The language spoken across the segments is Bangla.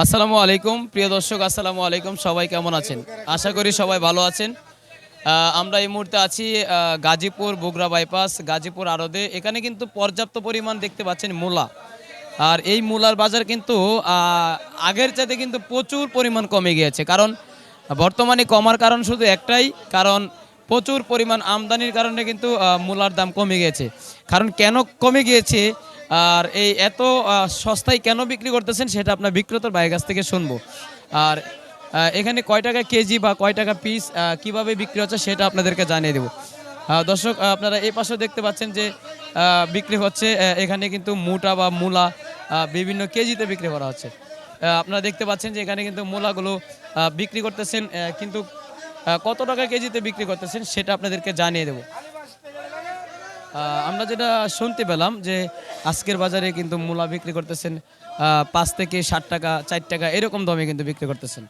আসসালামু আলাইকুম প্রিয় দর্শক, আসসালামু আলাইকুম। সবাই কেমন আছেন? আশা করি সবাই ভালো আছেন। আমরা এই মুহূর্তে আছি গাজীপুর বগুড়া বাইপাস গাজীপুর আড়তে। এখানে কিন্তু পর্যাপ্ত পরিমাণ দেখতে পাচ্ছেন মূলা। আর এই মূলার বাজার কিন্তু আগের চাইতে কিন্তু প্রচুর পরিমাণ কমে গিয়েছে। কারণ বর্তমানে কমার কারণ শুধু একটাই, কারণ প্রচুর পরিমাণ আমদানির কারণে কিন্তু মূলার দাম কমে গিয়েছে। কারণ কেন কমে গিয়েছে আর এই এত সস্তায় কেন বিক্রি করতেছেন সেটা আপনার বিক্রেতার ভাইয়ের কাছ থেকে শুনবো। আর এখানে কয় টাকা কেজি বা কয় টাকা পিস কিভাবে বিক্রি হচ্ছে সেটা আপনাদেরকে জানিয়ে দেবো। দর্শক, আপনারা এই পাশেও দেখতে পাচ্ছেন যে বিক্রি হচ্ছে। এখানে কিন্তু মুটা বা মূলা বিভিন্ন কেজিতে বিক্রি করা হচ্ছে। আপনারা দেখতে পাচ্ছেন যে এখানে কিন্তু মূলাগুলো বিক্রি করতেছেন, কিন্তু কত টাকা কেজিতে বিক্রি করতেছেন সেটা আপনাদেরকে জানিয়ে দেবো। আমরা যেটা শুনতে পেলাম যে আজকের বাজারে কিন্তু মূলা বিক্রি করতেছেন 5 থেকে 60 টাকা, 4 টাকা এরকম দামে কিন্তু বিক্রি করতেছেন।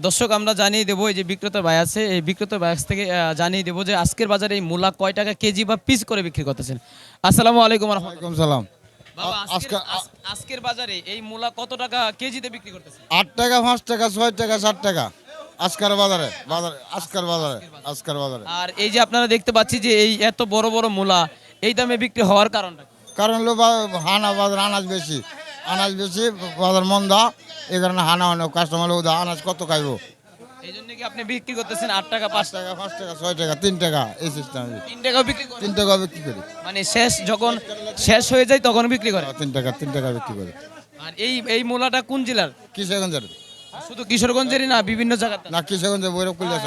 দর্শক, আমরা জানিয়ে দেবো, এই যে বিক্রেতা ভাই আছে এই বিক্রেতা ভাই থেকে জানিয়ে দেবো যে আজকের বাজারে এই মূলা কয় টাকা কেজি বা পিস করে বিক্রি করতেছেন। আসসালামু আলাইকুম। ওয়ালাইকুম সালাম। বাবা, আজকের বাজারে এই মূলা কত টাকা কেজিতে বিক্রি করতেছেন? 8 টাকা, 5 টাকা, 6 টাকা, 7 টাকা আজকের বাজারে। আজকের বাজারে আর এই যে আপনারা দেখতে পাচ্ছি যে এই এত বড় বড় মূলা এই দামে বিক্রি হওয়ার কারণটা কি? কারণ হলো হানা বাজার, আনাজ বেশি, বাজার মন্দা, এই কারণে হানা অনেক কাস্টমার লোক আনাজ কত খাইবো, এই জন্য কি আপনি বিক্রি করতেছেন 8 টাকা, 5 টাকা, 5 টাকা, 6 টাকা, 3 টাকা এই সিস্টেম। 3 টাকা বিক্রি করেন? 3 টাকা বিক্রি করি, মানে যখন শেষ হয়ে যায় তখন বিক্রি করে? 3 টাকা বিক্রি করি। আর এই মূলাটা কোন জেলার? কিশোরগঞ্জের। শুধু কিশোরগঞ্জেরই না, বিভিন্ন জায়গাতে? না, কিশোরগঞ্জের বৈরব কুলিয়া।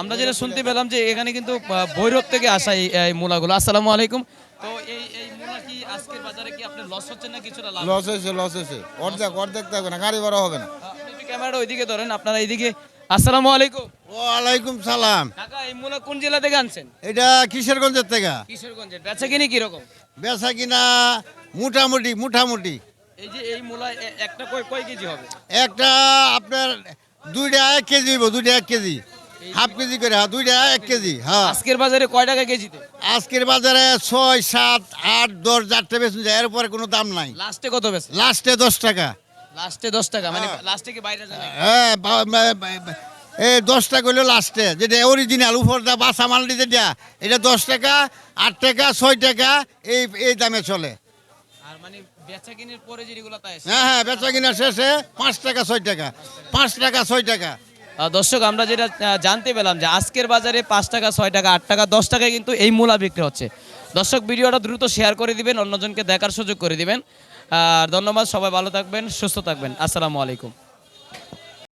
আমরা যেটা শুনতে পেলাম যে এখানে কিন্তু ভৈরব থেকে আসা এই মূলাগুলো। আসসালামু আলাইকুম। তো এই মূলা কি আজকের বাজারে কি আপনার লস হচ্ছে না কিছুটা লাভ? লস হয়েছে। অর্ধেক থাকবে না, গাড়ি ভাড়া হবে না। আপনি একটু ক্যামেরাটা ওইদিকে ধরেন, আপনারা এইদিকে। আসসালামু আলাইকুম। ওয়ালাইকুম সালাম। কাকা, এই মূলা কোন জেলা থেকে আনছেন? এটা কিশোরগঞ্জের থেকে। কিশোরগঞ্জের। বেচা কিনি কিরকম? বেচা কিনা মোটামুটি। এই যে এই মূলা একটা কয় কেজি হবে? একটা আপনার 2 টাকা 1 কেজি হইব, 2 টাকা 1 কেজি, হাফ কেজি করে, 2 টাকা 1 কেজি। হ্যাঁ, আজকের বাজারে কয় টাকা কেজিতে? আজকের বাজারে 6, 7, 8, 10 যাত্রা বেচুন যায়, এর উপরে কোনো দাম নাই। লাস্টে কত বেচে? লাস্টে 10 টাকা। লাস্টে 10 টাকা, মানে লাস্টে কি বাইরে যায়? হ্যাঁ, এই 10 টাকা হইলো লাস্টে, যেটা অরিজিনাল উপর দা বাসা মাল দিতে দেয়া, এটা 10 টাকা, 8 টাকা, 6 টাকা এই দামে চলে। আর মানে বেচা কিনির পরে যেগুলো তাই? হ্যাঁ, বেচা কিনা শেষে 5 টাকা, 6 টাকা, 5 টাকা, 6 টাকা। দর্শক, আমরা যেটা জানতে পেলাম যে আজকের বাজারে 5 টাকা, 6 টাকা, 8 টাকা, 10 টাকায় কিন্তু এই মূলা বিক্রি হচ্ছে। দর্শক, ভিডিওটা দ্রুত শেয়ার করে দিবেন, অন্যজনকে দেখার সুযোগ করে দিবেন। আর ধন্যবাদ, সবাই ভালো থাকবেন, সুস্থ থাকবেন। আসসালামু আলাইকুম।